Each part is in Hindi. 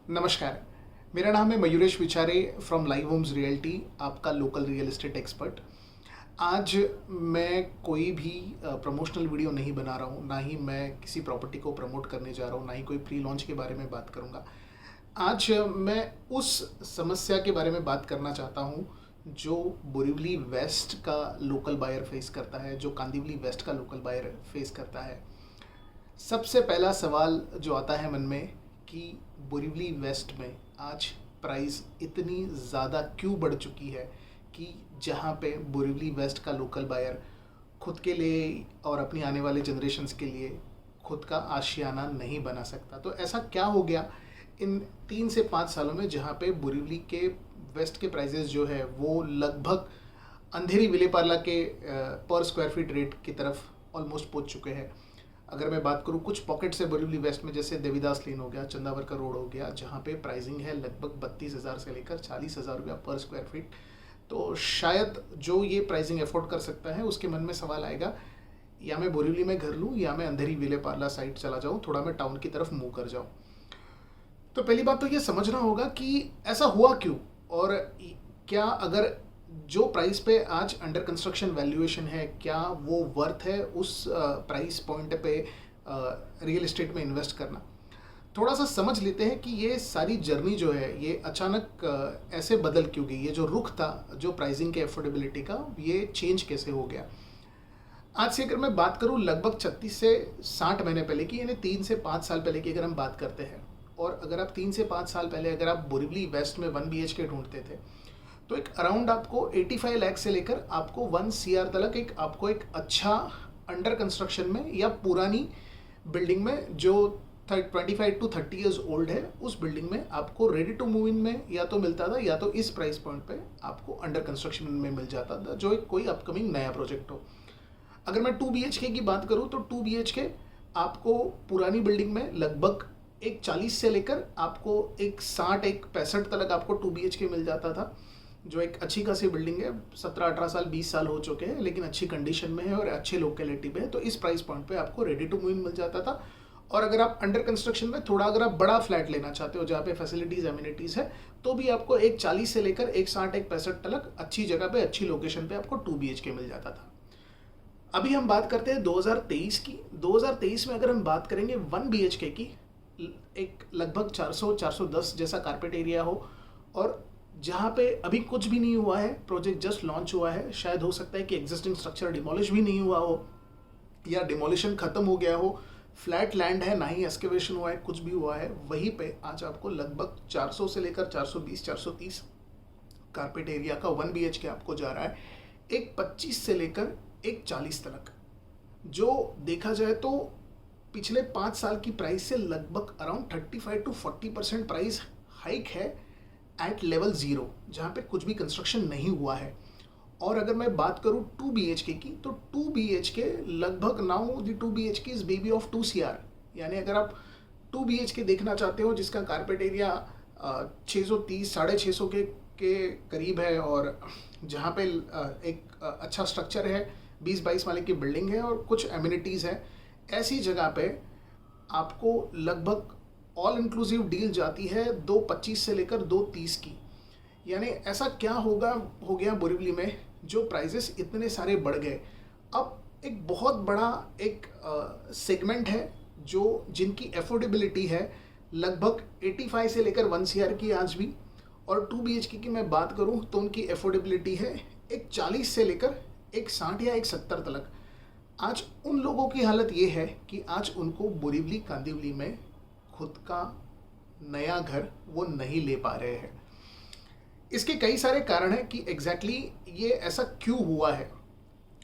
नमस्कार। मेरा नाम है मयूरेश विचारे फ्रॉम लाइव होम्स रियल्टी, आपका लोकल रियल एस्टेट एक्सपर्ट। आज मैं कोई भी प्रमोशनल वीडियो नहीं बना रहा हूँ, ना ही मैं किसी प्रॉपर्टी को प्रमोट करने जा रहा हूँ, ना ही कोई प्री लॉन्च के बारे में बात करूँगा। आज मैं उस समस्या के बारे में बात करना चाहता हूँ जो बोरिवली वेस्ट का लोकल बायर फेस करता है, जो कांदिवली वेस्ट का लोकल बायर फेस करता है। सबसे पहला सवाल जो आता है मन में कि बोरिवली वेस्ट में आज प्राइस इतनी ज़्यादा क्यों बढ़ चुकी है कि जहाँ पे बोरिवली वेस्ट का लोकल बायर खुद के लिए और अपनी आने वाले जनरेशन्स के लिए खुद का आशियाना नहीं बना सकता। तो ऐसा क्या हो गया इन 3 से 5 सालों में जहाँ पे बोरिवली के वेस्ट के प्राइजेस जो है वो लगभग अंधेरी विलेपार्ला के पर स्क्वायर फीट रेट की तरफ ऑलमोस्ट पहुँच चुके हैं। अगर मैं बात करूँ कुछ पॉकेट्स है बोरिवली वेस्ट में, जैसे देवीदास लेन हो गया, चंदावरकर रोड हो गया, जहाँ पे प्राइसिंग है लगभग 32,000 से लेकर 40,000 रुपया पर स्क्वायर फीट। तो शायद जो ये प्राइसिंग अफोर्ड कर सकता है उसके मन में सवाल आएगा, या मैं बोरिवली में घर लूँ या मैं अंधेरी विलेपार्ला साइड चला जाऊँ, थोड़ा मैं टाउन की तरफ मूव कर जाऊँ। तो पहली बात तो ये समझना होगा कि ऐसा हुआ क्यों, और क्या अगर जो प्राइस पे आज अंडर कंस्ट्रक्शन वैल्यूएशन है, क्या वो वर्थ है उस प्राइस पॉइंट पे रियल एस्टेट में इन्वेस्ट करना। थोड़ा सा समझ लेते हैं कि ये सारी जर्नी जो है ये अचानक ऐसे बदल क्यों गई, ये जो रुख था जो प्राइसिंग के अफोर्डेबिलिटी का, ये चेंज कैसे हो गया। आज से अगर मैं बात करूँ लगभग 36 से 60 महीने पहले की, यानी 3 से 5 साल पहले की अगर हम बात करते हैं, और अगर आप 3 से 5 साल पहले अगर आप बोरिवली वेस्ट में 1 BHK ढूंढते थे तो एक अराउंड आपको 85 लाख से लेकर आपको 1 CR तक आपको एक अच्छा अंडर कंस्ट्रक्शन में या पुरानी बिल्डिंग में जो 25 to 30 ईयर्स ओल्ड है उस बिल्डिंग में आपको रेडी टू मूव इन में या तो मिलता था, या तो इस प्राइस पॉइंट पे आपको अंडर कंस्ट्रक्शन में मिल जाता था, जो एक कोई अपकमिंग नया प्रोजेक्ट हो। अगर मैं 2 BHK की बात करूँ तो 2 BHK आपको पुरानी बिल्डिंग में लगभग एक 40 से लेकर आपको एक 60 एक 65 तक आपको 2 BHK मिल जाता था, जो एक अच्छी खासी बिल्डिंग है। 17-18 साल 20 साल हो चुके हैं लेकिन अच्छी कंडीशन में है और अच्छे लोकेलिटी पे है, तो इस प्राइस पॉइंट पे आपको रेडी टू मूव इन मिल जाता था। और अगर आप अंडर कंस्ट्रक्शन में थोड़ा अगर आप बड़ा फ्लैट लेना चाहते हो जहाँ पे फैसिलिटीज़ एमिनिटीज़ है, तो भी आपको एक 40 से लेकर एक 60 एक 65 तक अच्छी जगह पे अच्छी लोकेशन पे आपको 2 BHK मिल जाता था। अभी हम बात करते हैं 2023 की। 2023 में अगर हम बात करेंगे 1 BHK की, एक लगभग 400-410 जैसा कारपेट एरिया हो, और जहाँ पे अभी कुछ भी नहीं हुआ है, प्रोजेक्ट जस्ट लॉन्च हुआ है, शायद हो सकता है कि एग्जिस्टिंग स्ट्रक्चर डिमोलिश भी नहीं हुआ हो या डिमोलिशन खत्म हो गया हो, फ्लैट लैंड है, ना ही एक्सकेवेशन हुआ है, कुछ भी हुआ है, वहीं पे आज आपको लगभग 400 से लेकर 420-430 कारपेट एरिया का 1 BHK आपको जा रहा है एक 25 से लेकर एक 40 तक। जो देखा जाए तो पिछले 5 साल की प्राइस से लगभग अराउंड 35 to 40% प्राइस हाइक है एट लेवल 0, जहाँ पे कुछ भी कंस्ट्रक्शन नहीं हुआ है। और अगर मैं बात करूँ 2 BHK की, तो 2 BHK लगभग now the 2 BHK is baby of 2 CR। यानी अगर आप 2 BHK देखना चाहते हो जिसका कारपेट एरिया 630-650 के करीब है, और जहाँ पे एक अच्छा स्ट्रक्चर है, 20-22 माले की बिल्डिंग है और कुछ एमिनिटीज़ है, ऐसी जगह पे आपको लगभग ऑल इंक्लूसिव डील जाती है 225 से लेकर 230 की। यानी ऐसा क्या हो गया बोरिवली में जो प्राइजेस इतने सारे बढ़ गए। अब एक बहुत बड़ा एक सेगमेंट है जो जिनकी एफोर्डेबिलिटी है लगभग 85 से लेकर 1 CR की आज भी, और 2 BHK की मैं बात करूं तो उनकी एफोर्डेबिलिटी है एक 40 से लेकर एक 60 या एक 70 तक। आज उन लोगों की हालत ये है कि आज उनको बोरिवली कांदिवली में खुद का नया घर वो नहीं ले पा रहे हैं। इसके कई सारे कारण हैं कि एग्जैक्टली ये ऐसा क्यों हुआ है।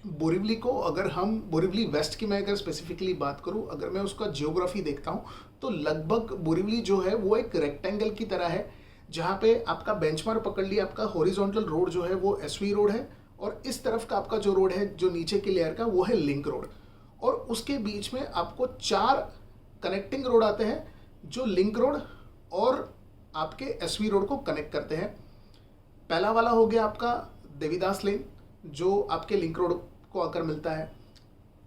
बोरिवली को अगर हम बोरिवली वेस्ट की मैं अगर स्पेसिफिकली बात करूं, अगर मैं उसका जियोग्राफी देखता हूं तो लगभग बोरिवली जो है वो एक रेक्टेंगल की तरह है, जहां पे आपका बेंचमार्क पकड़ लिया, आपका हॉरिजॉन्टल रोड जो है वो SV रोड है, और इस तरफ का आपका जो रोड है जो नीचे के लेयर का वो है लिंक रोड, और उसके बीच में आपको 4 कनेक्टिंग रोड आते हैं जो लिंक रोड और आपके SV रोड को कनेक्ट करते हैं। पहला वाला हो गया आपका देवीदास लेन जो आपके लिंक रोड को आकर मिलता है।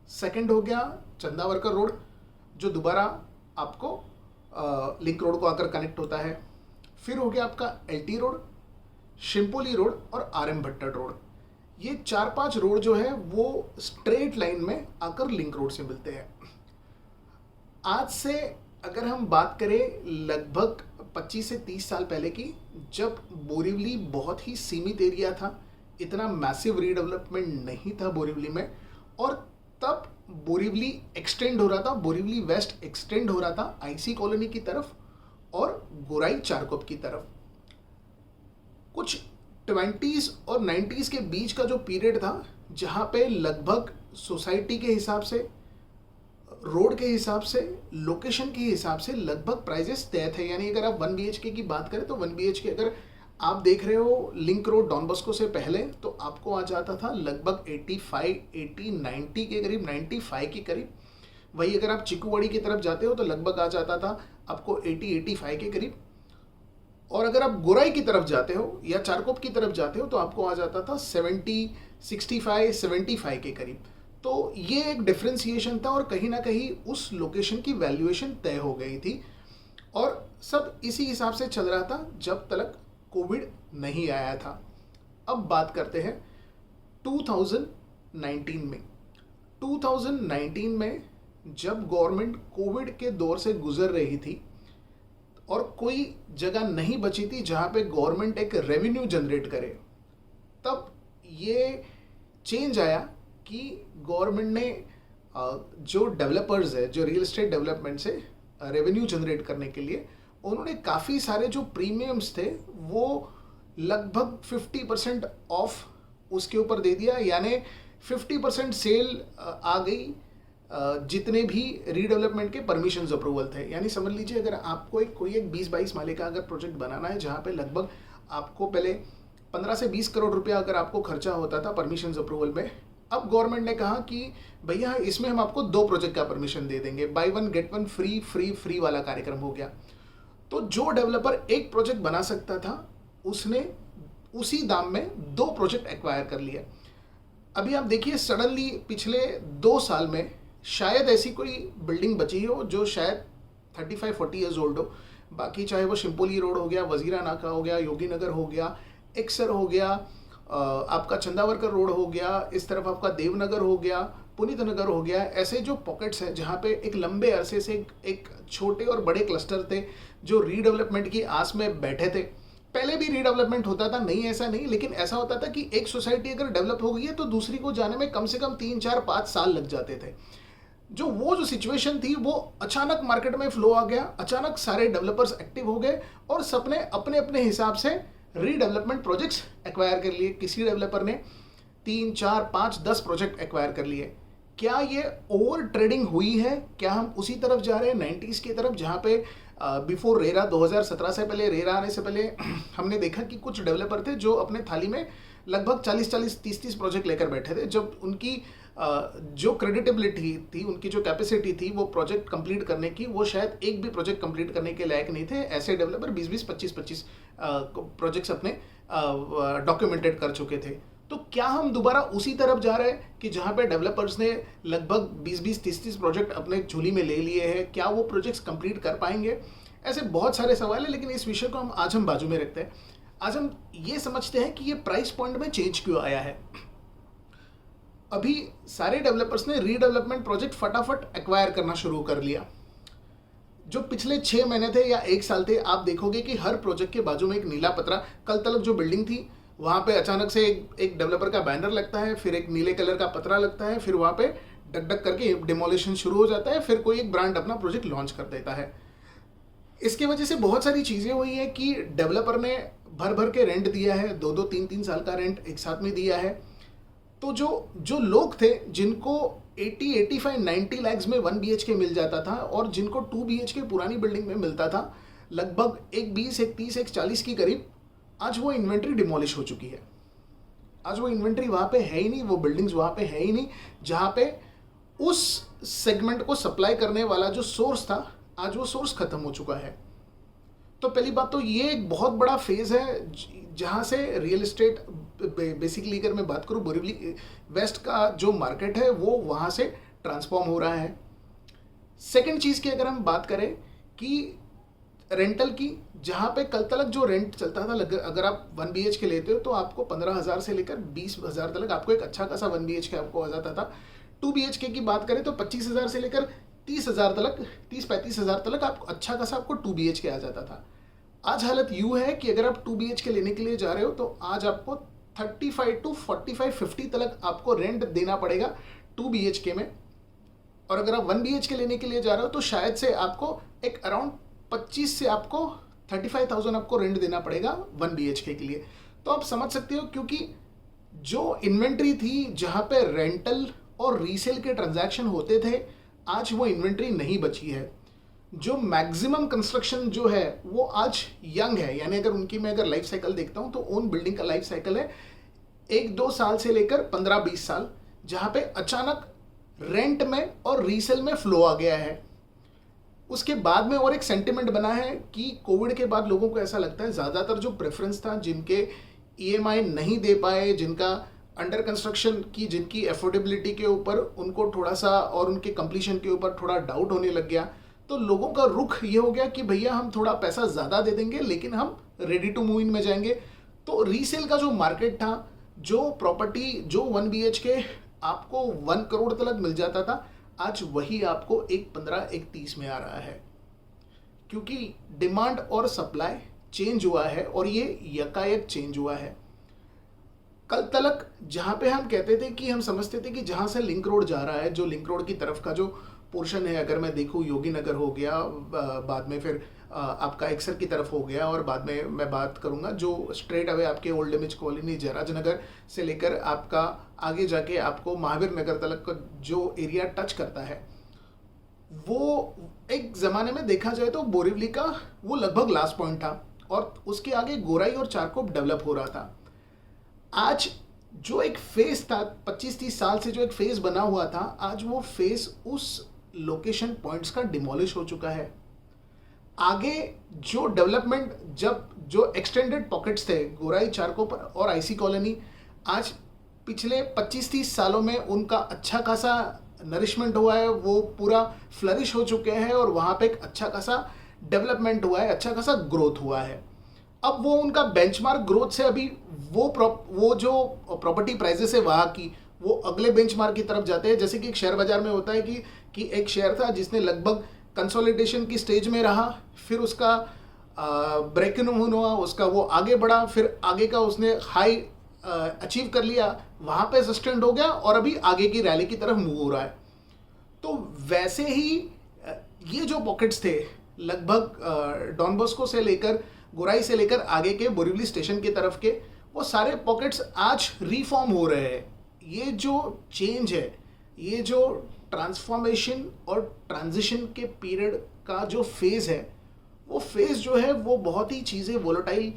सेकंड हो गया चंदावरकर रोड जो दोबारा आपको लिंक रोड को आकर कनेक्ट होता है। फिर हो गया आपका LT रोड, शिम्पोली रोड और RM भट्टर रोड। ये 4-5 रोड जो है वो स्ट्रेट लाइन में आकर लिंक रोड से मिलते हैं। आज से अगर हम बात करें लगभग 25 से 30 साल पहले की, जब बोरिवली बहुत ही सीमित एरिया था, इतना मैसिव रीडेवलपमेंट नहीं था बोरिवली में, और तब बोरिवली एक्सटेंड हो रहा था, बोरिवली वेस्ट एक्सटेंड हो रहा था IC कॉलोनी की तरफ और गोराई चारकोप की तरफ। कुछ 20s और 90s के बीच का जो पीरियड था, जहाँ पे लगभग सोसाइटी के हिसाब से, रोड के हिसाब से, लोकेशन के हिसाब से लगभग प्राइजेस तय थे। यानी अगर आप 1 BHK की बात करें तो 1 BHK अगर आप देख रहे हो लिंक रोड डॉन बॉस्को से पहले, तो आपको आ जाता था लगभग 85, 80, 90 के करीब, 95 के करीब। वही अगर आप चिकूवाड़ी की तरफ जाते हो तो लगभग आ जाता था आपको 80, 85 के करीब। और अगर आप गोराई की तरफ जाते हो या चारकोप की तरफ जाते हो तो आपको आ जाता था 70, 65, 75 के करीब। तो ये एक डिफ्रेंसिएशन था और कहीं ना कहीं उस लोकेशन की वैल्यूएशन तय हो गई थी, और सब इसी हिसाब से चल रहा था जब तक कोविड नहीं आया था। अब बात करते हैं 2019 में। 2019 में जब गवर्नमेंट कोविड के दौर से गुजर रही थी और कोई जगह नहीं बची थी जहाँ पे गवर्नमेंट एक रेवेन्यू जनरेट करे, तब ये चेंज आया कि गवर्नमेंट ने जो डेवलपर्स है, जो रियल एस्टेट डेवलपमेंट से रेवेन्यू जनरेट करने के लिए, उन्होंने काफ़ी सारे जो प्रीमियम्स थे वो लगभग 50% ऑफ उसके ऊपर दे दिया। यानी 50% सेल आ गई जितने भी रीडेवलपमेंट के परमिशंस अप्रूवल थे। यानी समझ लीजिए अगर आपको कोई एक 20-22 माले का अगर प्रोजेक्ट बनाना है, जहाँ पे लगभग आपको पहले 15 से 20 करोड़ रुपया अगर आपको खर्चा होता था परमिशंस अप्रूवल में, अब गवर्नमेंट ने कहा कि भैया इसमें हम आपको 2 प्रोजेक्ट का परमिशन दे देंगे, buy 1 get 1 free free free वाला कार्यक्रम हो गया। तो जो डेवलपर एक प्रोजेक्ट बना सकता था, उसने उसी दाम में 2 प्रोजेक्ट एक्वायर कर लिया। अभी आप देखिए सडनली पिछले 2 साल में शायद ऐसी कोई बिल्डिंग बची हो जो शायद 35-40 ईयर्स ओल्ड हो। बाकी चाहे वो शिम्पोली रोड हो गया, वजीरा नाका हो गया, योगी नगर हो गया, एक्सर हो गया, आपका चंदावरकर रोड हो गया, इस तरफ आपका देवनगर हो गया, पुनीत नगर हो गया। ऐसे जो पॉकेट्स हैं जहाँ पे एक लंबे अरसे से एक छोटे और बड़े क्लस्टर थे जो रीडेवलपमेंट की आस में बैठे थे। पहले भी रीडेवलपमेंट होता था, नहीं ऐसा नहीं, लेकिन ऐसा होता था कि एक सोसाइटी अगर डेवलप हो गई है तो दूसरी को जाने में कम से कम 3, 4, 5 साल लग जाते थे। वो जो सिचुएशन थी वो अचानक मार्केट में फ्लो आ गया, अचानक सारे डेवलपर्स एक्टिव हो गए और सबने अपने अपने हिसाब से रीडेवलपमेंट प्रोजेक्ट्स एक्वायर कर लिए। किसी डेवलपर ने 3, 4, 5, 10 प्रोजेक्ट एक्वायर कर लिए। क्या ये ओवर ट्रेडिंग हुई है? क्या हम उसी तरफ जा रहे हैं 90s की तरफ, जहाँ पे बिफोर रेरा 2017 से पहले, रेरा आने से पहले हमने देखा कि कुछ डेवलपर थे जो अपने थाली में लगभग 40-40, 30-30 प्रोजेक्ट लेकर बैठे थे। जब उनकी जो क्रेडिटेबिलिटी थी, उनकी जो कैपेसिटी थी वो प्रोजेक्ट कंप्लीट करने की, वो शायद एक भी प्रोजेक्ट कंप्लीट करने के लायक नहीं थे। ऐसे डेवलपर 20-20, 25-25 प्रोजेक्ट्स अपने डॉक्यूमेंटेड कर चुके थे। तो क्या हम दोबारा उसी तरफ जा रहे हैं कि जहाँ पे डेवलपर्स ने लगभग 20-20, 30-30 प्रोजेक्ट अपने झोली में ले लिए हैं? क्या वो प्रोजेक्ट्स कंप्लीट कर पाएंगे? ऐसे बहुत सारे सवाल हैं, लेकिन इस विषय को हम बाजू में रखते हैं। आज हम ये समझते हैं कि ये प्राइस पॉइंट में चेंज क्यों आया है। अभी सारे डेवलपर्स ने रीडेवलपमेंट प्रोजेक्ट फटाफट एक्वायर करना शुरू कर लिया। जो पिछले 6 महीने थे या 1 साल थे, आप देखोगे कि हर प्रोजेक्ट के बाजू में एक नीला पत्रा, कल तलक जो बिल्डिंग थी वहाँ पे अचानक से एक डेवलपर का बैनर लगता है, फिर एक नीले कलर का पत्रा लगता है, फिर वहाँ पे डक डक करके डिमोलिशन शुरू हो जाता है, फिर कोई एक ब्रांड अपना प्रोजेक्ट लॉन्च कर देता है। इसकी वजह से बहुत सारी चीज़ें हुई हैं कि डेवलपर ने भर भर के रेंट दिया है, 2-2, 3-3 साल का रेंट एक साथ में दिया है। तो जो लोग थे जिनको 80, 85, 90 लैक्स में 1 BHK मिल जाता था और जिनको 2 BHK पुरानी बिल्डिंग में मिलता था लगभग 1 20, 1 30, 1 40 की करीब, आज वो इन्वेंट्री डिमोलिश हो चुकी है। आज वो इन्वेंट्री वहाँ पे है ही नहीं, वो बिल्डिंग्स वहाँ पे है ही नहीं जहाँ पे उस सेगमेंट को सप्लाई करने वाला जो सोर्स था, आज वो सोर्स खत्म हो चुका है। तो पहली बात तो ये एक बहुत बड़ा फेज है जहाँ से रियल एस्टेट, बेसिकली अगर मैं बात करूँ बोरिवली वेस्ट का जो मार्केट है वो वहाँ से ट्रांसफॉर्म हो रहा है। सेकंड चीज़ की अगर हम बात करें कि रेंटल की, जहाँ पे कल तक जो रेंट चलता था, अगर आप 1 BHK लेते हो तो आपको 15,000 से लेकर 20,000 तक आपको एक अच्छा खासा 1 BHK आपको आ जाता था। 2 BHK की बात करें तो 25,000 से लेकर 30,000 तक, 30-35,000 तक आपको अच्छा खासा आपको 2 BHK आ जाता था। आज हालत यूँ है कि अगर आप 2 BHK लेने के लिए जा रहे हो तो आज आपको 35 to 45, 50 तक आपको रेंट देना पड़ेगा 2 BHK में। और अगर आप 1 BHK लेने के लिए जा रहे हो तो शायद से आपको एक अराउंड 25 से आपको 35,000 आपको रेंट देना पड़ेगा 1 BHK के लिए। तो आप समझ सकते हो, क्योंकि जो इन्वेंट्री थी जहाँ पे रेंटल और रीसेल के ट्रांजैक्शन होते थे, आज वो इन्वेंट्री नहीं बची है। जो मैक्सिमम कंस्ट्रक्शन जो है वो आज यंग है, यानी अगर उनकी मैं अगर लाइफ साइकिल देखता हूँ तो ओन बिल्डिंग का लाइफ साइकिल है 1-2 साल से लेकर 15-20 साल, जहाँ पे अचानक रेंट में और रीसेल में फ्लो आ गया है। उसके बाद में और एक सेंटिमेंट बना है कि कोविड के बाद लोगों को ऐसा लगता है ज़्यादातर जो प्रेफरेंस था, जिनके EMI नहीं दे पाए, जिनका अंडर कंस्ट्रक्शन की जिनकी एफोर्डेबिलिटी के ऊपर उनको थोड़ा सा और उनके कंप्लीशन के ऊपर थोड़ा डाउट होने लग गया, तो लोगों का रुख ये हो गया कि भैया हम थोड़ा पैसा ज़्यादा दे देंगे लेकिन हम रेडी टू मूव इन में जाएंगे। तो रीसेल का जो मार्केट था, जो प्रॉपर्टी जो 1 BHK आपको 1 करोड़ तक मिल जाता था, आज वही आपको 1.15, 1.30 में आ रहा है, क्योंकि डिमांड और सप्लाई चेंज हुआ है और ये यकायक चेंज हुआ है। कल तलक जहाँ पे हम कहते थे कि हम समझते थे कि जहाँ से लिंक रोड जा रहा है, जो लिंक रोड की तरफ का जो पोर्शन है, अगर मैं देखूँ योगी नगर हो गया, बाद में फिर आपका एक्सर की तरफ हो गया, और बाद में मैं बात करूँगा जो स्ट्रेट अवे आपके ओल्ड इमेज कॉलोनी जयराज नगर से लेकर आपका आगे जाके आपको महावीर नगर तलक का जो एरिया टच करता है, वो एक ज़माने में देखा जाए तो बोरिवली का वो लगभग लास्ट पॉइंट था, और उसके आगे गोराई और चारकोप डेवलप हो रहा था। आज जो एक फेज था 25-30 साल से जो एक फेज बना हुआ था, आज वो फेज उस लोकेशन पॉइंट्स का डिमोलिश हो चुका है। आगे जो डेवलपमेंट, जब जो एक्सटेंडेड पॉकेट्स थे गोराई, चारकोप और आईसी कॉलोनी, आज पिछले 25-30 सालों में उनका अच्छा खासा नरिशमेंट हुआ है, वो पूरा फ्लरिश हो चुके हैं और वहाँ पे एक अच्छा खासा डेवलपमेंट हुआ है, अच्छा खासा ग्रोथ हुआ है। अब वो उनका बेंचमार्क ग्रोथ से अभी वो जो प्रॉपर्टी प्राइसेस है वहाँ की, वो अगले बेंचमार्क की तरफ जाते हैं। जैसे कि एक शेयर बाजार में होता है कि एक शेयर था जिसने लगभग कंसोलिडेशन की स्टेज में रहा, फिर उसका ब्रेक इवन हुआ, उसका वो आगे बढ़ा, फिर आगे का उसने हाई अचीव कर लिया, वहाँ पे सस्टेंड हो गया और अभी आगे की रैली की तरफ मूव हो रहा है। तो वैसे ही ये जो पॉकेट्स थे लगभग डॉन बॉस्को से लेकर गोराई से लेकर आगे के बोरिवली स्टेशन की तरफ के, वो सारे पॉकेट्स आज रीफॉर्म हो रहे हैं। ये जो चेंज है, ये जो ट्रांसफॉर्मेशन और ट्रांजिशन के पीरियड का जो फेज़ है, वो फेज़ जो है वो बहुत ही चीज़ें वोलेटाइल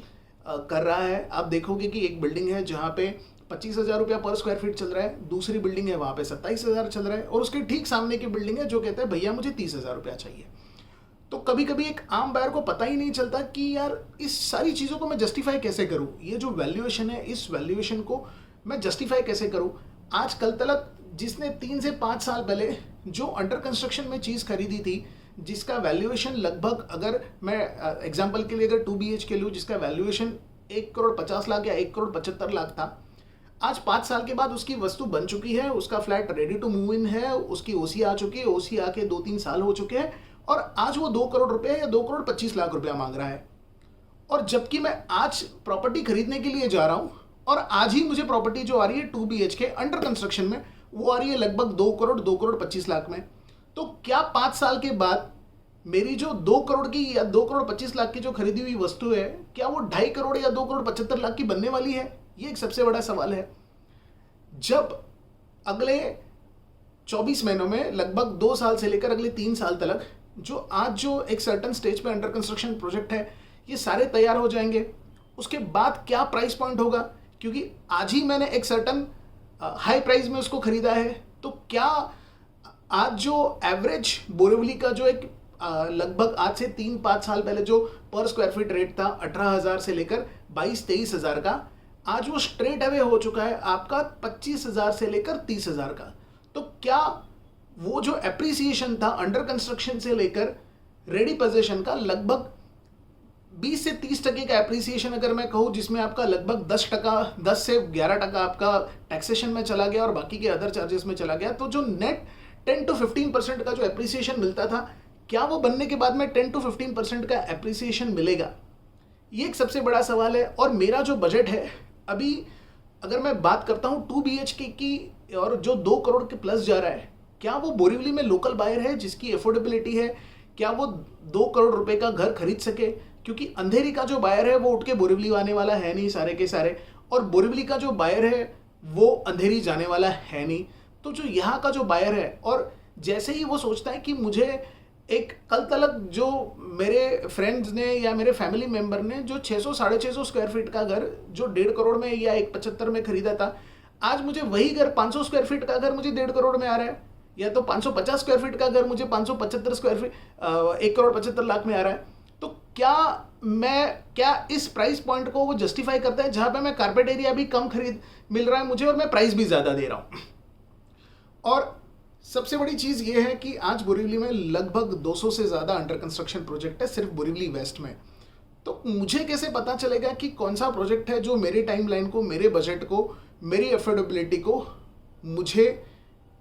कर रहा है। आप देखोगे कि एक बिल्डिंग है जहाँ पे 25,000 रुपया पर स्क्वायर फीट चल रहा है, दूसरी बिल्डिंग है वहाँ पे 27,000 चल रहा है, और उसके ठीक सामने की बिल्डिंग है जो कहता है भैया मुझे 30,000 रुपया चाहिए। तो कभी कभी एक आम बायर को पता ही नहीं चलता कि यार इस सारी चीज़ों को मैं जस्टिफाई कैसे करूँ, ये जो वैल्यूएशन है इस वैल्यूएशन को मैं जस्टिफाई कैसे करूँ। आज कल तलक जिसने 3 से 5 साल पहले जो अंडर कंस्ट्रक्शन में चीज़ खरीदी थी, जिसका वैल्यूएशन लगभग, अगर मैं एग्जांपल के लिए अगर 2 BHK लूँ जिसका वैल्यूएशन 1,50,00,000 या 1,75,00,000 था, आज 5 साल के बाद उसकी वस्तु बन चुकी है, उसका flat ready to move in है, उसकी ओसी आ चुकी है, ओसी आके 2-3 साल हो चुके हैं, और आज वो 2 करोड़ रुपया या 2,25,00,000 रुपया मांग रहा है। और जबकि मैं आज प्रॉपर्टी खरीदने के लिए जा रहा हूँ और आज ही मुझे प्रॉपर्टी जो आ रही है 2 BHK अंडर कंस्ट्रक्शन में, वो आ रही है लगभग 2,25,00,000 में। तो क्या 5 साल के बाद मेरी जो 2 करोड़ की या 2,25,00,000 की जो खरीदी हुई वस्तु है, क्या वो 2.5 करोड़ या 2,75,00,000 की बनने वाली है? ये एक सबसे बड़ा सवाल है। जब अगले 24 महीनों में लगभग 2 साल से लेकर अगले 3 साल तक जो आज जो एक सर्टन स्टेज पे अंडर कंस्ट्रक्शन प्रोजेक्ट है, ये सारे तैयार हो जाएंगे, उसके बाद क्या प्राइस पॉइंट होगा? क्योंकि आज ही मैंने एक सर्टन हाई प्राइस में उसको खरीदा है, तो क्या आज जो एवरेज बोरिवली का जो एक लगभग आज से 3-5 साल पहले जो पर स्क्वायर फीट रेट था 18,000 से लेकर 22-23,000 का, आज वो स्ट्रेट अवे हो चुका है आपका 25,000 से लेकर 30,000 का। तो क्या वो जो एप्रिसिएशन था अंडर कंस्ट्रक्शन से लेकर रेडी पोजीशन का लगभग 20 से 30% का एप्रिसिएशन अगर मैं कहूँ, जिसमें आपका लगभग 10 से 11% आपका टैक्सेशन में चला गया और बाकी के अदर चार्जेस में चला गया, तो जो नेट 10 to 15% का जो एप्रिसिएशन मिलता था, क्या वो बनने के बाद में 10 to 15% का एप्रिसिएशन मिलेगा? ये एक सबसे बड़ा सवाल है। और मेरा जो बजट है अभी, अगर मैं बात करता हूँ 2 BHK की, और जो 2 करोड़ के प्लस जा रहा है, क्या वो बोरीवली में लोकल बायर है जिसकी अफोर्डेबिलिटी है? क्या वो 2 करोड़ रुपए का घर खरीद सके? क्योंकि अंधेरी का जो बायर है वो उठ के बोरीवली आने वाला है नहीं सारे के सारे, और बोरीवली का जो बायर है वो अंधेरी जाने वाला है नहीं। तो जो यहाँ का जो बायर है, और जैसे ही वो सोचता है कि मुझे एक कल तलक जो मेरे फ्रेंड्स ने या मेरे फैमिली मेंबर ने जो 600-650 स्क्वायर फीट का घर जो 1.5 करोड़ में या 175 में खरीदा था, आज मुझे वही घर 500 स्क्वायर फीट का घर मुझे 1.5 करोड़ में आ रहा है, या तो 550 स्क्वायर फीट का घर मुझे 575 स्क्वायर फीट 1 करोड़ 75 लाख में आ रहा है। तो क्या इस प्राइस पॉइंट को वो जस्टिफाई करता है, जहां पे मैं कारपेट एरिया भी कम खरीद मिल रहा है मुझे और मैं प्राइस भी ज्यादा दे रहा हूं? और सबसे बड़ी चीज ये है कि आज बोरीवली में लगभग 200 से ज्यादा अंडर कंस्ट्रक्शन प्रोजेक्ट है सिर्फ बोरीवली वेस्ट में। तो मुझे कैसे पता चलेगा कि कौन सा प्रोजेक्ट है जो मेरी टाइमलाइन को, मेरे बजट को, मेरी अफोर्डेबिलिटी को,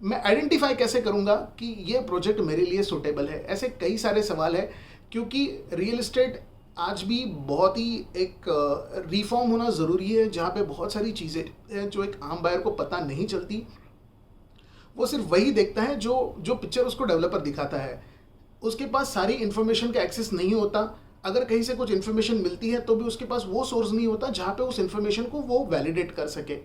मैं आइडेंटिफाई कैसे करूंगा कि ये प्रोजेक्ट मेरे लिए सुटेबल है? ऐसे कई सारे सवाल है, क्योंकि रियल एस्टेट आज भी बहुत ही एक रिफॉर्म होना ज़रूरी है, जहाँ पे बहुत सारी चीज़ें हैं जो एक आम बायर को पता नहीं चलती। वो सिर्फ वही देखता है जो पिक्चर उसको डेवलपर दिखाता है, उसके पास सारी इन्फॉर्मेशन का एक्सेस नहीं होता। अगर कहीं से कुछ इन्फॉर्मेशन मिलती है तो भी उसके पास वो सोर्स नहीं होता जहाँ पे उस इन्फॉर्मेशन को वो वैलिडेट कर सके।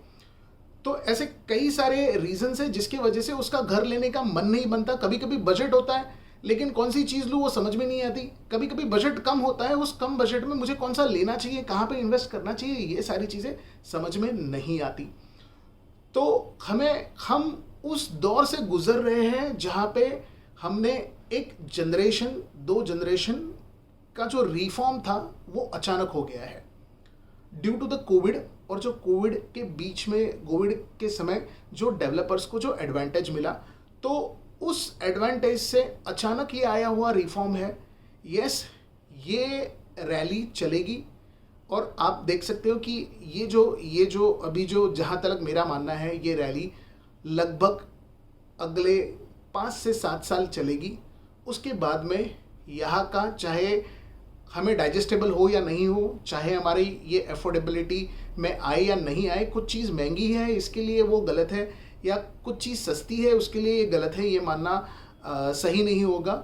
तो ऐसे कई सारे रीजंस है जिसकी वजह से उसका घर लेने का मन नहीं बनता। कभी कभी बजट होता है लेकिन कौन सी चीज़ लूँ वो समझ में नहीं आती। कभी कभी बजट कम होता है, उस कम बजट में मुझे कौन सा लेना चाहिए, कहाँ पे इन्वेस्ट करना चाहिए, ये सारी चीज़ें समझ में नहीं आती। तो हम उस दौर से गुजर रहे हैं जहाँ पे हमने एक जनरेशन, 2 जनरेशन का जो रिफॉर्म था वो अचानक हो गया है ड्यू टू द कोविड। और जो कोविड के बीच में, कोविड के समय जो डेवलपर्स को जो एडवांटेज मिला, तो उस एडवांटेज से अचानक ये आया हुआ रिफॉर्म है। यस, ये रैली चलेगी और आप देख सकते हो कि ये जो अभी जो जहाँ तक मेरा मानना है, ये रैली लगभग अगले 5 से 7 साल चलेगी। उसके बाद में यहाँ का, चाहे हमें डाइजेस्टेबल हो या नहीं हो, चाहे हमारी ये अफोर्डेबिलिटी में आए या नहीं आए, कुछ चीज़ महंगी है इसके लिए वो गलत है, या कुछ चीज़ सस्ती है उसके लिए ये गलत है, ये मानना सही नहीं होगा।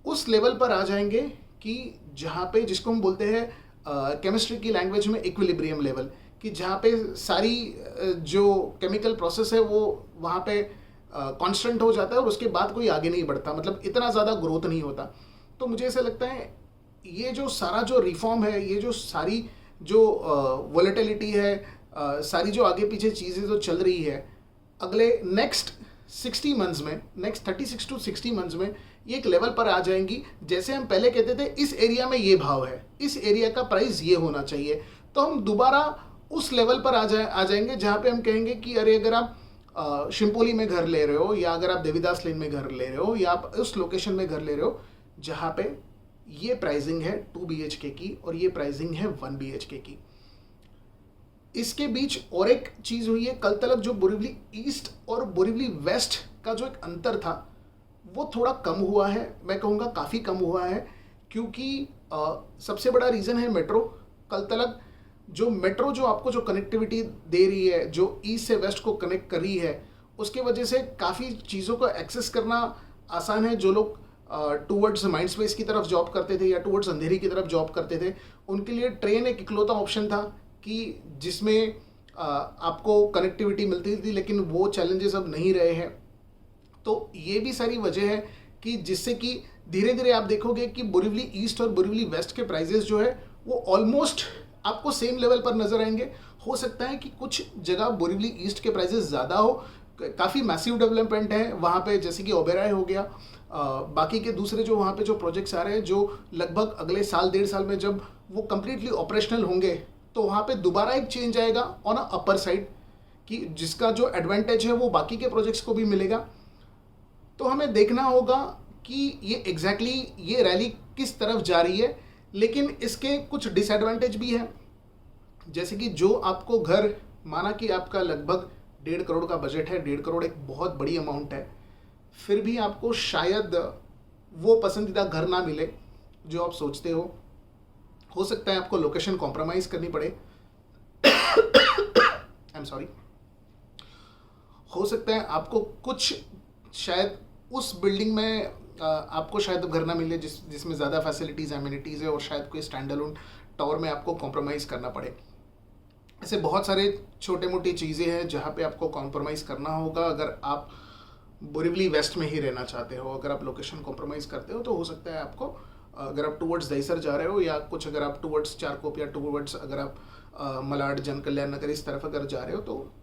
उस लेवल पर आ जाएंगे कि जहाँ पे, जिसको हम बोलते हैं केमिस्ट्री की लैंग्वेज में इक्विलिब्रियम लेवल, कि जहाँ पे सारी जो केमिकल प्रोसेस है वो वहाँ पे कांस्टेंट हो जाता है और उसके बाद कोई आगे नहीं बढ़ता, मतलब इतना ज़्यादा ग्रोथ नहीं होता। तो मुझे ऐसा लगता है ये जो सारा जो रिफॉर्म है, ये जो सारी जो वोलेटिलिटी है, सारी जो आगे पीछे चीज़ें जो चल रही है, अगले नेक्स्ट 60 मंथ्स में, नेक्स्ट 36 to 60 मंथ्स में ये एक लेवल पर आ जाएंगी। जैसे हम पहले कहते थे इस एरिया में ये भाव है, इस एरिया का प्राइस ये होना चाहिए, तो हम दोबारा उस लेवल पर आ जाएंगे जहाँ पे हम कहेंगे कि अरे अगर आप शिमपोली में घर ले रहे हो, या अगर आप देवीदास लेन में घर ले रहे हो, या आप उस लोकेशन में घर ले रहे हो जहाँ पे ये प्राइसिंग है 2 BHK की और ये प्राइसिंग है 1 BHK की। इसके बीच और एक चीज़ हुई है, कल तलक जो बोरीवली ईस्ट और बोरीवली वेस्ट का जो एक अंतर था वो थोड़ा कम हुआ है, मैं कहूँगा काफ़ी कम हुआ है, क्योंकि सबसे बड़ा रीज़न है मेट्रो। कल तलक जो मेट्रो जो आपको जो कनेक्टिविटी दे रही है, जो ईस्ट से वेस्ट को कनेक्ट कर रही है, उसके वजह से काफ़ी चीज़ों को एक्सेस करना आसान है। जो लोग टूवर्ड्स माइंड स्पेस की तरफ जॉब करते थे या टूवर्ड्स अंधेरी की तरफ जॉब करते थे, उनके लिए ट्रेन एक इकलौता ऑप्शन था कि जिसमें आपको कनेक्टिविटी मिलती थी, लेकिन वो चैलेंजेस अब नहीं रहे हैं। तो ये भी सारी वजह है कि जिससे कि धीरे धीरे आप देखोगे कि बोरीवली ईस्ट और बोरीवली वेस्ट के प्राइजेस जो है वो ऑलमोस्ट आपको सेम लेवल पर नजर आएंगे। हो सकता है कि कुछ जगह बोरीवली ईस्ट के प्राइजेस ज़्यादा हो, काफ़ी मैसिव डेवलपमेंट है वहाँ पे, जैसे कि ओबेराय हो गया। बाकी के दूसरे जो वहाँ पे जो प्रोजेक्ट्स आ रहे हैं, जो लगभग अगले साल 1.5 साल में जब वो कम्प्लीटली ऑपरेशनल होंगे, तो वहाँ पे दोबारा एक चेंज आएगा ऑन अ अपर साइड, कि जिसका जो एडवांटेज है वो बाकी के प्रोजेक्ट्स को भी मिलेगा। तो हमें देखना होगा कि ये एग्जैक्टली ये रैली किस तरफ जा रही है, लेकिन इसके कुछ डिसएडवांटेज भी हैं, जैसे कि जो आपको घर, माना कि आपका लगभग 1.5 करोड़ का बजट है, 1.5 करोड़ एक बहुत बड़ी अमाउंट है, फिर भी आपको शायद वो पसंदीदा घर ना मिले जो आप सोचते हो सकता है आपको लोकेशन कॉम्प्रोमाइज़ करनी पड़े, आई एम सॉरी, हो सकता है आपको कुछ शायद उस बिल्डिंग में आपको शायद घर ना मिले जिसमें ज़्यादा फैसिलिटीज़ एमिनिटीज़ है, और शायद कोई स्टैंड अलोन टावर में आपको कॉम्प्रोमाइज़ करना पड़े। ऐसे बहुत सारे छोटे मोटी चीज़ें हैं जहाँ पे आपको कॉम्प्रोमाइज़ करना होगा अगर आप बोरिवली वेस्ट में ही रहना चाहते हो। अगर आप लोकेशन कॉम्प्रोमाइज़ करते हो तो हो सकता है आपको, अगर आप टूवर्ड्स दहीसर जा रहे हो या कुछ अगर आप टूवर्ड्स चारकोप या टूवर्ड्स अगर आप मलाड, जन कल्याण नगर इस तरफ अगर जा रहे हो, तो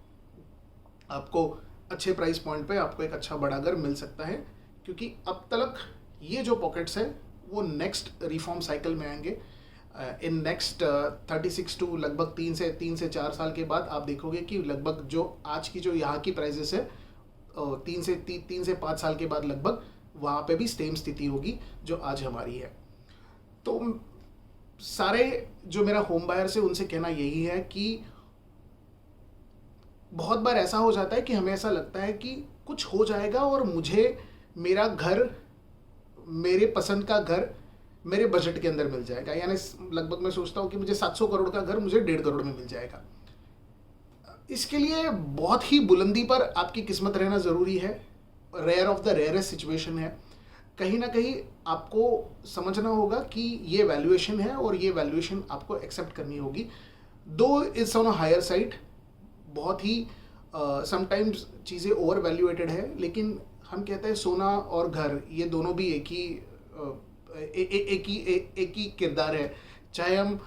आपको अच्छे प्राइस पॉइंट पे आपको एक अच्छा बड़ा घर मिल सकता है, क्योंकि अब तक ये जो पॉकेट्स है वो नेक्स्ट रिफॉर्म साइकिल में आएंगे। इन नेक्स्ट 36 टू लगभग 3 से 4 साल के बाद आप देखोगे कि लगभग जो आज की जो यहाँ की प्राइजेस है 3 से 5 साल के बाद लगभग वहाँ पे भी सेम स्थिति होगी जो आज हमारी है। तो सारे जो मेरा होम बायर्स है उनसे कहना यही है कि बहुत बार ऐसा हो जाता है कि हमें ऐसा लगता है कि कुछ हो जाएगा और मुझे मेरा घर, मेरे पसंद का घर मेरे बजट के अंदर मिल जाएगा। यानी लगभग मैं सोचता हूँ कि मुझे 700 करोड़ का घर मुझे 1.5 करोड़ में मिल जाएगा। इसके लिए बहुत ही बुलंदी पर आपकी किस्मत रहना ज़रूरी है, rare of the rarest situation है। कहीं ना कहीं आपको समझना होगा कि ये वैल्यूएशन है और ये वैल्यूएशन आपको एक्सेप्ट करनी होगी। Though it's on a higher side, बहुत ही समटाइम्स चीज़ें ओवर वैल्यूएटेड है, लेकिन हम कहते हैं सोना और घर ये दोनों भी एक ही किरदार है। चाहे हम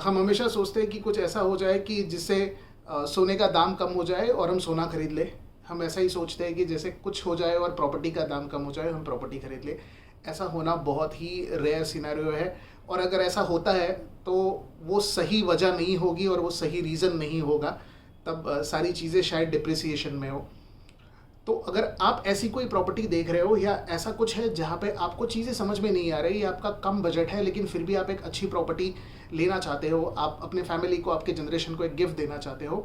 हमेशा सोचते हैं कि कुछ ऐसा हो जाए कि जिससे सोने का दाम कम हो जाए और हम सोना खरीद ले। हम ऐसा ही सोचते हैं कि जैसे कुछ हो जाए और प्रॉपर्टी का दाम कम हो जाए हम प्रॉपर्टी खरीद ले। ऐसा होना बहुत ही रेयर सिनेरियो है, और अगर ऐसा होता है तो वो सही वजह नहीं होगी और वो सही रीज़न नहीं होगा, तब सारी चीज़ें शायद डिप्रिसिएशन में हो। तो अगर आप ऐसी कोई प्रॉपर्टी देख रहे हो या ऐसा कुछ है जहाँ पे आपको चीज़ें समझ में नहीं आ रही, या आपका कम बजट है लेकिन फिर भी आप एक अच्छी प्रॉपर्टी लेना चाहते हो, आप अपने फैमिली को, आपके जनरेशन को एक गिफ्ट देना चाहते हो,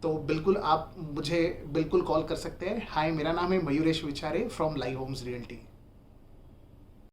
तो बिल्कुल आप मुझे बिल्कुल कॉल कर सकते हैं। हाय, मेरा नाम है मयूरेश विचारे फ्रॉम लाइव होम्स रियल्टी।